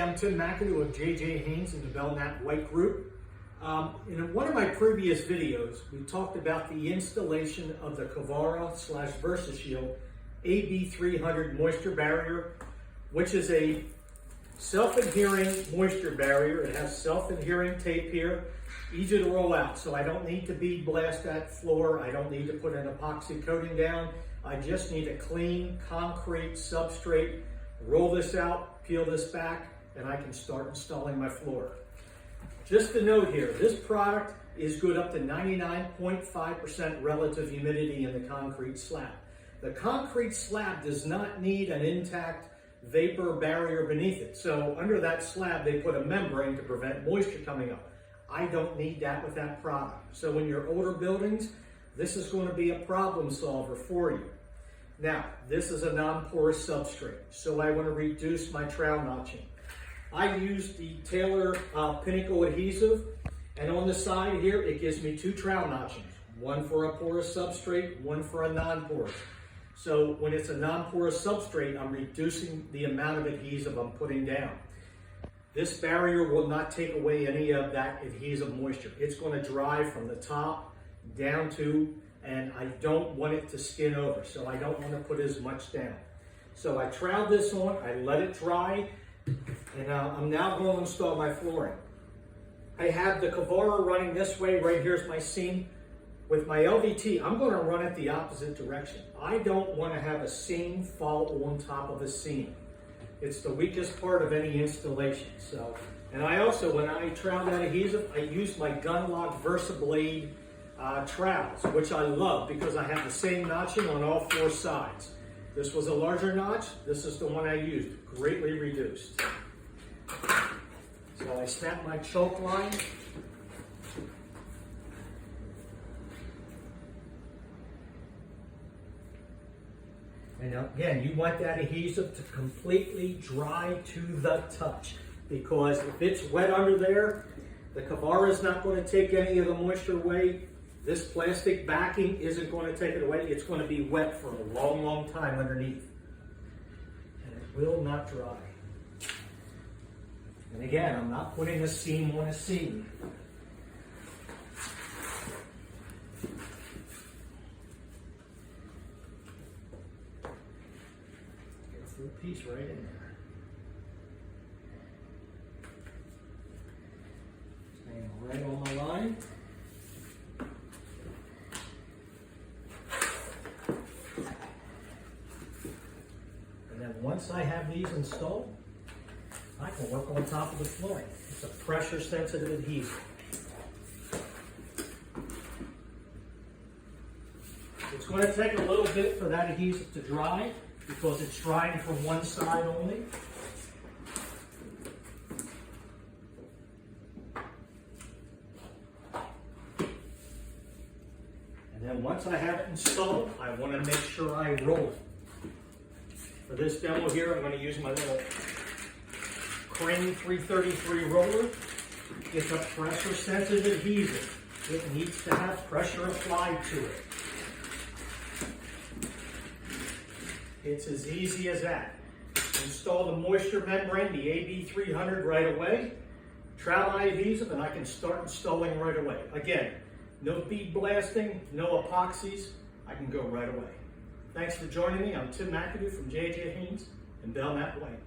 I'm Tim McAdoo of J.J. Haynes and the Belknap White Group. In one of my previous videos, we talked about the installation of the Kovara / VersaShield AB300 moisture barrier, which is a self-adhering moisture barrier. It has self-adhering tape here, easy to roll out, so I don't need to bead blast that floor. I don't need to put an epoxy coating down. I just need a clean concrete substrate. Roll this out, peel this back, and I can start installing my floor. Just a note here, this product is good up to 99.5% relative humidity in the concrete slab. The concrete slab does not need an intact vapor barrier beneath it. So under that slab, they put a membrane to prevent moisture coming up. I don't need that with that product. So in your older buildings, this is going to be a problem solver for you. Now, this is a non-porous substrate, so I want to reduce my trowel notching. I use the Taylor Pinnacle adhesive, and on the side here, it gives me 2 trowel notchings, one for a porous substrate, one for a non-porous. So when it's a non-porous substrate, I'm reducing the amount of adhesive I'm putting down. This barrier will not take away any of that adhesive moisture. It's going to dry from the top down to, and I don't want it to skin over, so I don't want to put as much down. So I troweled this on, I let it dry, and I'm now going to install my flooring. I have the Kovara running this way. Right here's my seam. With my LVT, I'm going to run it the opposite direction. I don't want to have a seam fall on top of a seam. It's the weakest part of any installation. So, and I also, when I trowel that adhesive, I use my Gunlock VersaBlade trowels, which I love because I have the same notching on all 4 sides. This was a larger notch. This is the one I used, greatly reduced. So I snap my choke line. And again, you want that adhesive to completely dry to the touch, because if it's wet under there, the Kovara is not going to take any of the moisture away. This plastic backing isn't going to take it away. It's going to be wet for a long, long time underneath. And it will not dry. And again, I'm not putting a seam on a seam. Get a full piece right in there. Staying right on my line. Once I have these installed, I can work on top of the flooring. It's a pressure-sensitive adhesive. It's going to take a little bit for that adhesive to dry because it's drying from one side only. And then once I have it installed, I want to make sure I roll it. For this demo here, I'm going to use my little Crane 333 roller. It's a pressure-sensitive adhesive. It needs to have pressure applied to it. It's as easy as that. Install the moisture membrane, the AB300, right away. Trowel my adhesive, and I can start installing right away. Again, no bead blasting, no epoxies. I can go right away. Thanks for joining me. I'm Tim McAdoo from J.J. Haynes and Belknap White.